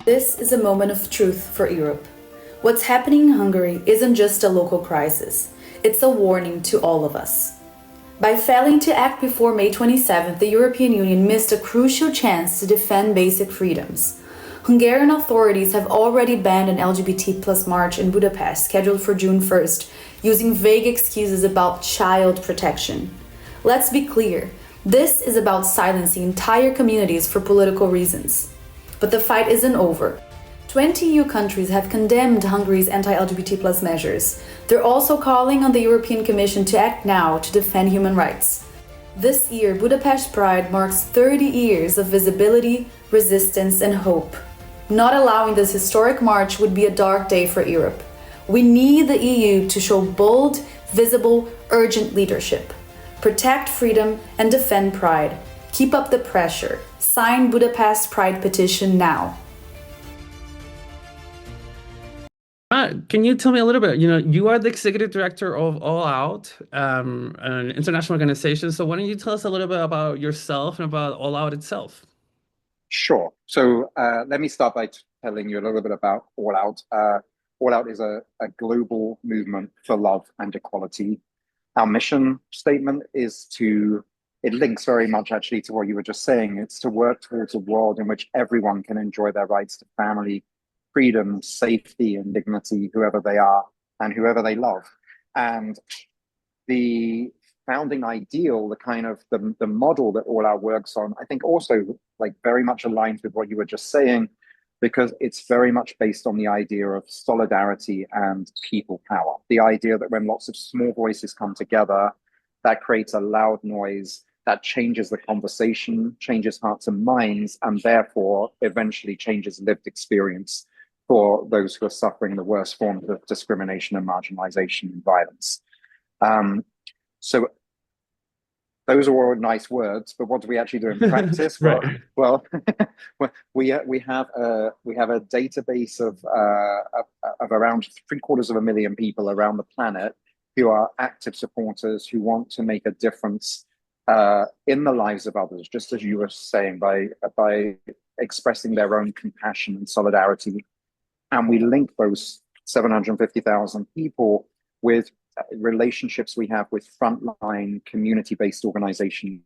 This is a moment of truth for Europe. What's happening in Hungary isn't just a local crisis, it's a warning to all of us. By failing to act before May 27th, the European Union missed a crucial chance to defend basic freedoms. Hungarian authorities have already banned an LGBT plus march in Budapest scheduled for June 1st, using vague excuses about child protection. Let's be clear, this is about silencing entire communities for political reasons. But the fight isn't over. 20 EU countries have condemned Hungary's anti-LGBT plus measures. They're also calling on the European Commission to act now to defend human rights. This year, Budapest Pride marks 30 years of visibility, resistance, and hope. Not allowing this historic march would be a dark day for Europe. We need the EU to show bold, visible, urgent leadership. Protect freedom and defend pride. Keep up the pressure. Sign Budapest Pride petition now. Can you tell me a little bit? You are the executive director of All Out, an international organization. So why don't you tell us a little bit about yourself and about All Out itself? Sure. So let me start by telling you a little bit about All Out. All Out is a global movement for love and equality. Our mission statement is it links very much actually to what you were just saying. It's to work towards a world in which everyone can enjoy their rights to family, freedom, safety, and dignity, whoever they are and whoever they love. And the founding ideal, the model that All Out works on, I think also very much aligns with what you were just saying, because it's very much based on the idea of solidarity and people power. The idea that when lots of small voices come together, that creates a loud noise that changes the conversation, changes hearts and minds, and therefore eventually changes lived experience for those who are suffering the worst forms of discrimination and marginalization and violence. So those are all nice words, but what do we actually do in practice? Right. Well, we have a database of around 750,000 people around the planet who are active supporters who want to make a difference in the lives of others, just as you were saying, by expressing their own compassion and solidarity. And we link those 750,000 people with relationships we have with frontline community-based organizations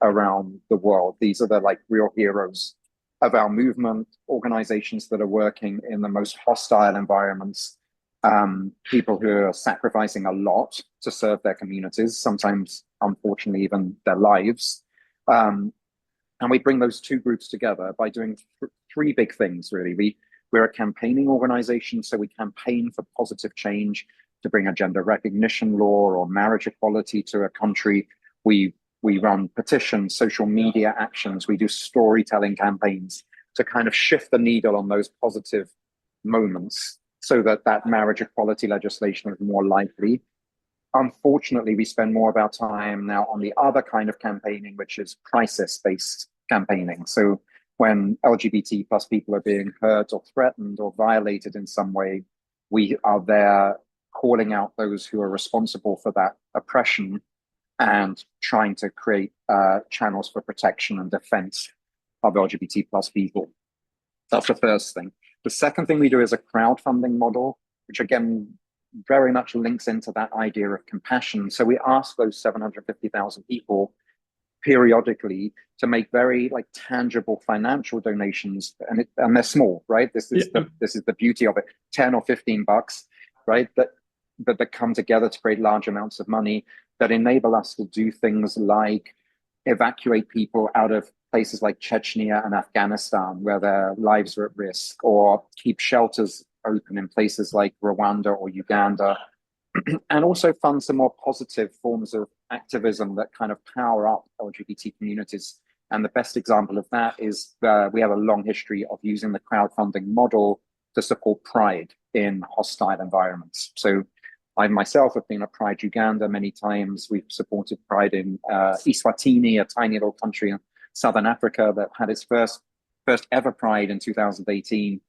around the world. These are the real heroes of our movement, organizations that are working in the most hostile environments, people who are sacrificing a lot to serve their communities, sometimes, unfortunately, even their lives. And we bring those two groups together by doing three big things, really. We're a campaigning organization, so we campaign for positive change, to bring a gender recognition law or marriage equality to a country. We run petitions, social media actions, we do storytelling campaigns to kind of shift the needle on those positive moments so that marriage equality legislation is more likely. Unfortunately, we spend more of our time now on the other kind of campaigning, which is crisis-based campaigning. So when LGBT plus people are being hurt or threatened or violated in some way, we are there calling out those who are responsible for that oppression and trying to create channels for protection and defense of LGBT plus people. That's the first thing. The second thing we do is a crowdfunding model, which again, very much links into that idea of compassion. So we ask those 750,000 people periodically to make very tangible financial donations, and they're small, right? This is the beauty of it. 10 or 15 bucks, right? That come together to create large amounts of money that enable us to do things like evacuate people out of places like Chechnya and Afghanistan, where their lives are at risk, or keep shelters open in places like Rwanda or Uganda, and also fund some more positive forms of activism that kind of power up LGBT communities. And the best example of that is we have a long history of using the crowdfunding model to support Pride in hostile environments. So I myself have been at Pride Uganda many times. We've supported Pride in Eswatini, a tiny little country in Southern Africa that had its first ever Pride in 2018,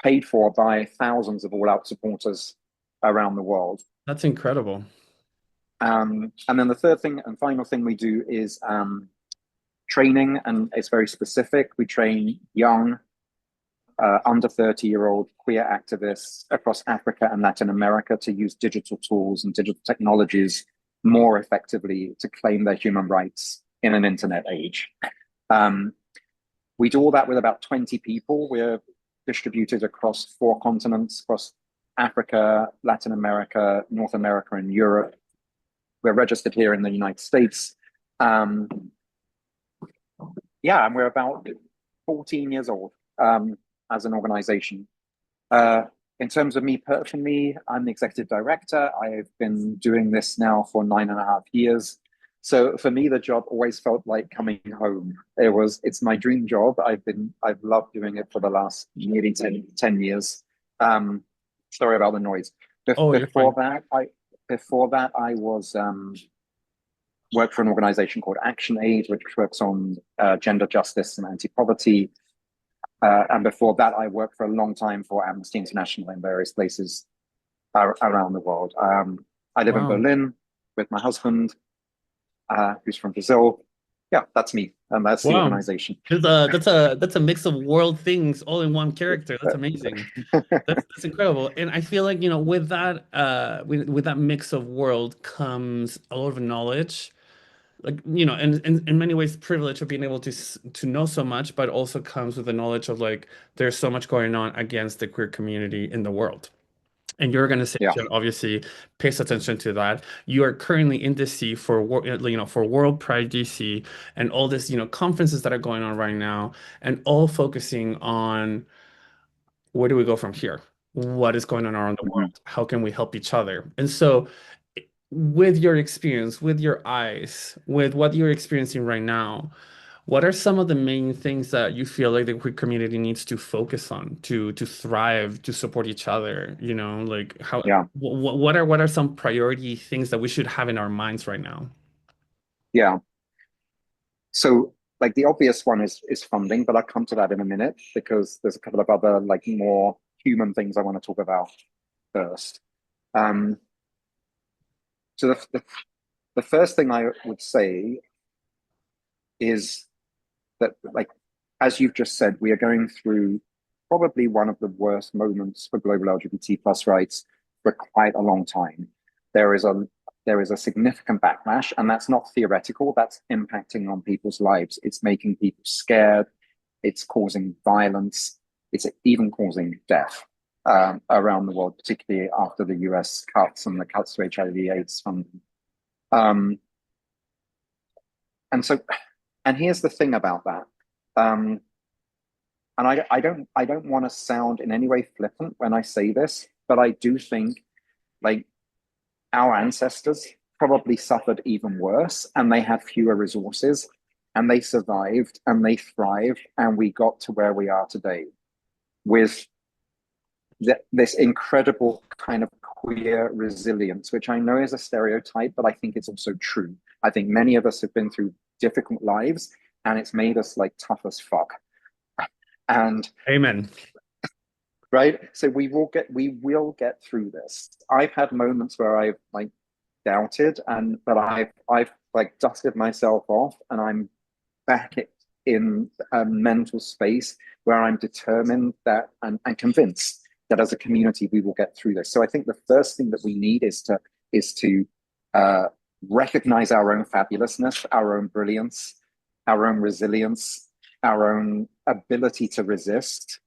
paid for by thousands of All Out supporters around the world. That's incredible. And then the third thing and final thing we do is training, and it's very specific. We train young under 30-year-old queer activists across Africa and Latin America to use digital tools and digital technologies more effectively to claim their human rights in an internet age. We do all that with about 20 people. We're distributed across 4 continents, across Africa, Latin America, North America, and Europe. We're registered here in the United States. And we're about 14 years old as an organization. In terms of me personally, I'm the executive director. I've been doing this now for 9.5 years. So for me, the job always felt like coming home. It's my dream job. I've loved doing it for the last nearly 10 years. Sorry about the noise. Before that, I was worked for an organization called Action Aid, which works on gender justice and anti-poverty. And before that, I worked for a long time for Amnesty International in various places around the world. I live in Berlin with my husband, who's from Brazil. Yeah, that's me, and that's the organization. That's a mix of world things all in one character. That's amazing. That's incredible. And I feel like, with that mix of world comes a lot of knowledge, like, and in many ways privilege of being able to know so much, but also comes with the knowledge of, like, there's so much going on against the queer community in the world. And your organization obviously pays attention to that. You are currently in DC for World Pride DC and all this, conferences that are going on right now, and all focusing on where do we go from here? What is going on around the world? How can we help each other? And so, with your experience, with your eyes, with what you're experiencing right now, what are some of the main things that you feel like the queer community needs to focus on to thrive, to support each other? Like how? What are some priority things that we should have in our minds right now? Yeah. So, like, the obvious one is funding, but I'll come to that in a minute because there's a couple of other, like, more human things I want to talk about first. So the first thing I would say is that, like, as you've just said, we are going through probably one of the worst moments for global LGBT plus rights for quite a long time. There is a significant backlash, and that's not theoretical. That's impacting on people's lives. It's making people scared. It's causing violence. It's even causing death around the world, particularly after the US cuts and the cuts to HIV/AIDS funding. And here's the thing about that. And I don't want to sound in any way flippant when I say this, but I do think, like, our ancestors probably suffered even worse, and they had fewer resources, and they survived and they thrived, and we got to where we are today with this incredible kind of queer resilience, which I know is a stereotype, but I think it's also true. I think many of us have been through difficult lives, and it's made us, like, tough as fuck. And amen. Right? So we will get through this. I've had moments where I've, like, doubted, but I've like dusted myself off, and I'm back in a mental space where I'm determined that and convinced that as a community we will get through this. So I think the first thing that we need is to recognize our own fabulousness, our own brilliance, our own resilience, our own ability to resist,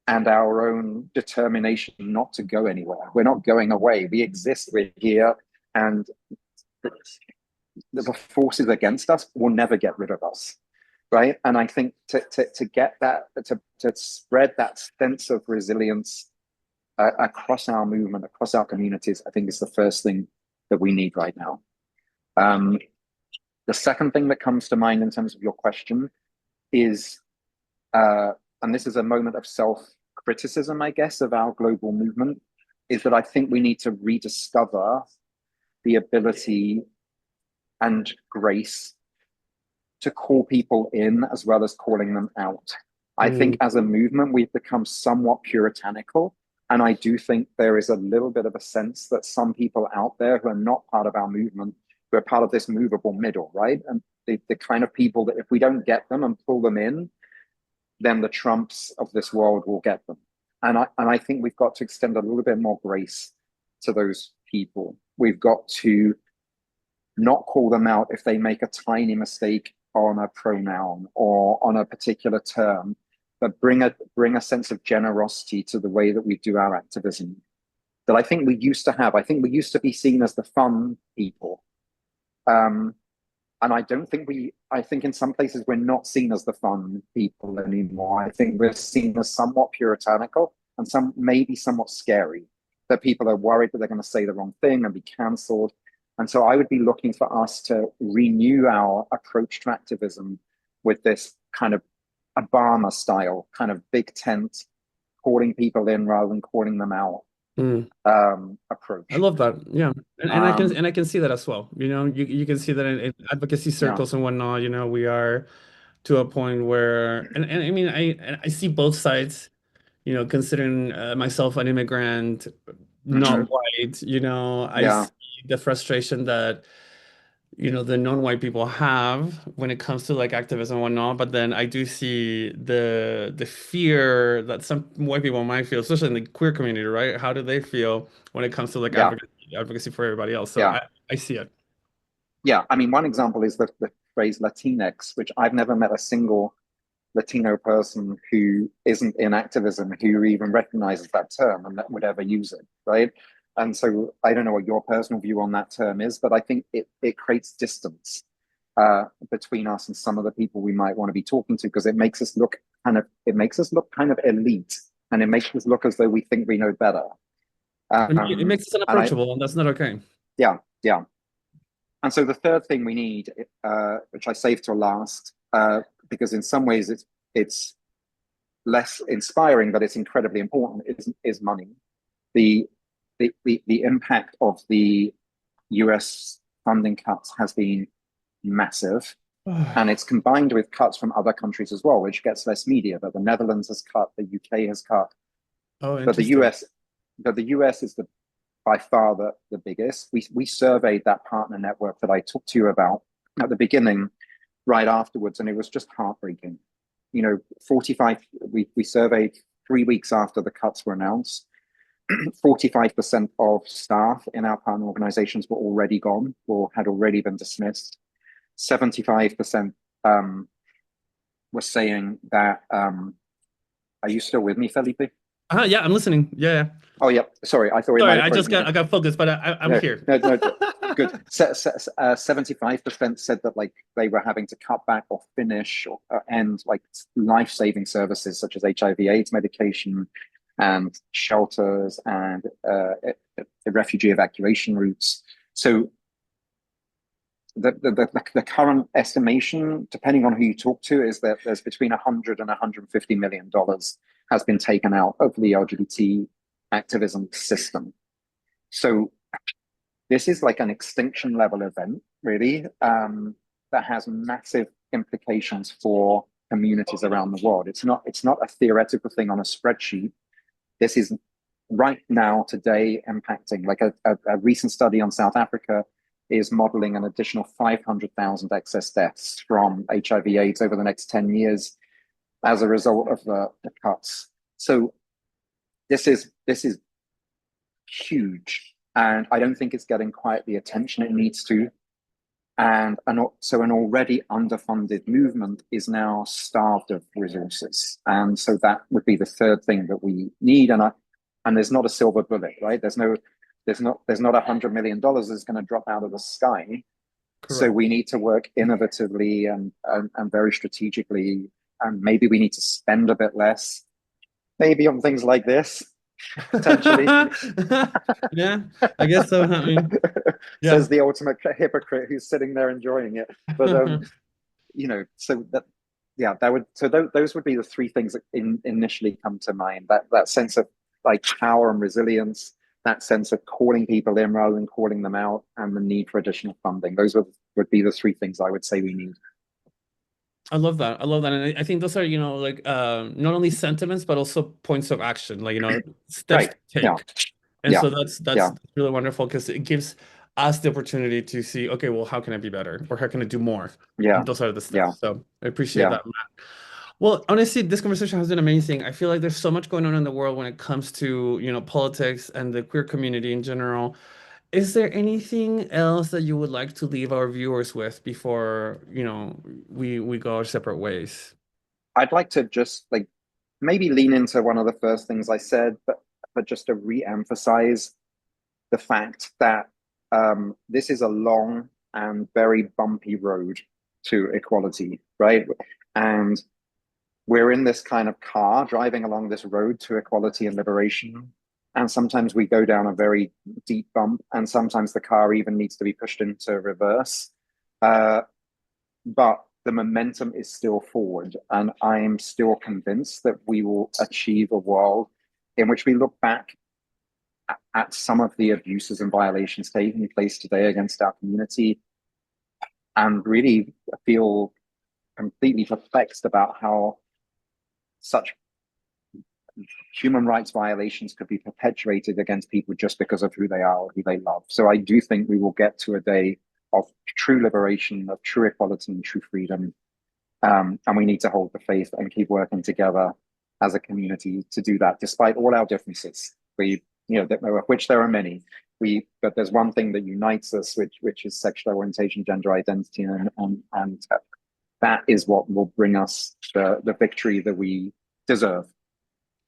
and our own determination not to go anywhere. We're not going away. We exist. We're here, and the forces against us will never get rid of us, right? And I think to get that, to spread that sense of resilience across our movement, across our communities, I think is the first thing that we need right now. The second thing that comes to mind in terms of your question is, and this is a moment of self-criticism, I guess, of our global movement, is that I think we need to rediscover the ability and grace to call people in as well as calling them out. I think as a movement, we've become somewhat puritanical. And I do think there is a little bit of a sense that some people out there who are not part of our movement, who are part of this movable middle, right? And the kind of people that if we don't get them and pull them in, then the Trumps of this world will get them. And I think we've got to extend a little bit more grace to those people. We've got to not call them out if they make a tiny mistake on a pronoun or on a particular term, but bring a sense of generosity to the way that we do our activism that I think we used to have. I think we used to be seen as the fun people. And I don't think I think in some places we're not seen as the fun people anymore. I think we're seen as somewhat puritanical and maybe somewhat scary, that people are worried that they're going to say the wrong thing and be cancelled. And so I would be looking for us to renew our approach to activism with this kind of Obama style, kind of big tent, calling people in rather than calling them out approach. I love that. Yeah. And I can see that as well. You can see that in advocacy circles and whatnot, we are to a point where, and I mean, I see both sides, considering myself an immigrant, not white, I see the frustration that the non-white people have when it comes to like activism and whatnot, but then I do see the fear that some white people might feel, especially in the queer community, right? How do they feel when it comes to like advocacy for everybody else? So I see it. Yeah, I mean, one example is the phrase Latinx, which I've never met a single Latino person who isn't in activism who even recognizes that term and that would ever use it, right? And so I don't know what your personal view on that term is, but I think it creates distance between us and some of the people we might want to be talking to, because it makes us look kind of elite, and it makes us look as though we think we know better. It makes us unapproachable, and that's not okay. Yeah. And so the third thing we need, which I saved till last, because in some ways it's less inspiring, but it's incredibly important, is money. The impact of the US funding cuts has been massive, and it's combined with cuts from other countries as well, which gets less media. But the Netherlands has cut, the UK has cut, but the US is by far the biggest. We surveyed that partner network that I talked to you about at the beginning, right afterwards, and it was just heartbreaking. 45. We surveyed 3 weeks after the cuts were announced. 45% of staff in our partner organizations were already gone or had already been dismissed. 75% were saying that. Are you still with me, Felipe? Yeah, I'm listening. Yeah. Oh, yeah. Sorry, I thought. Sorry, I got focused, but I'm here. No, good. 75% said that like they were having to cut back or finish or end like life-saving services such as HIV/AIDS medication and shelters and the refugee evacuation routes. So the current estimation, depending on who you talk to, is that there's between $100 and $150 million has been taken out of the LGBT activism system. So this is like an extinction level event, really, that has massive implications for communities around the world. It's not a theoretical thing on a spreadsheet. This is right now, today, impacting. Like a recent study on South Africa is modeling an additional 500,000 excess deaths from HIV/AIDS over the next 10 years as a result of the cuts. So this is huge, and I don't think it's getting quite the attention it needs to. And so an already underfunded movement is now starved of resources. And so that would be the third thing that we need. And there's not a silver bullet, right? There's not $100 million that's going to drop out of the sky. Correct. So we need to work innovatively and very strategically. And maybe we need to spend a bit less, maybe on things like this. Potentially. Yeah, I guess so. I mean, yeah. Says the ultimate hypocrite who's sitting there enjoying it. But so those would be the three things that initially come to mind. That sense of like power and resilience, that sense of calling people in rather than calling them out, and the need for additional funding. Those would be the three things I would say we need. I love that. And I think those are, like not only sentiments, but also points of action, like, steps to take. Yeah. And so that's really wonderful, because it gives us the opportunity to see, okay, well, how can I be better, or how can I do more? Yeah. And those are the steps. So I appreciate that, Matt. Well, honestly, this conversation has been amazing. I feel like there's so much going on in the world when it comes to, politics and the queer community in general. Is there anything else that you would like to leave our viewers with before, we go our separate ways? I'd like to just like maybe lean into one of the first things I said, but just to re-emphasize the fact that this is a long and very bumpy road to equality, right? And we're in this kind of car driving along this road to equality and liberation. And sometimes we go down a very deep bump, and sometimes the car even needs to be pushed into reverse. Uh, but the momentum is still forward. And I'm still convinced that we will achieve a world in which we look back at some of the abuses and violations taking place today against our community and really feel completely perplexed about how such human rights violations could be perpetuated against people just because of who they are or who they love. So I do think we will get to a day of true liberation, of true equality and true freedom. And we need to hold the faith and keep working together as a community to do that, despite all our differences. Which there are many. But there's one thing that unites us, which is sexual orientation, gender identity, and that is what will bring us the victory that we deserve.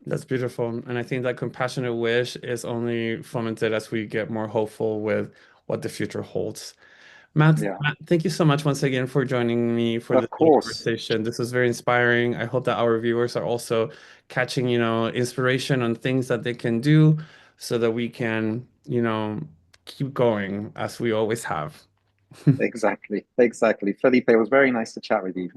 That's beautiful. And I think that compassionate wish is only fomented as we get more hopeful with what the future holds. Yeah, Matt, thank you so much once again for joining me for this of little course. conversation. This was very inspiring. I hope that our viewers are also catching, inspiration on things that they can do so that we can, keep going as we always have. Exactly. Felipe, it was very nice to chat with you.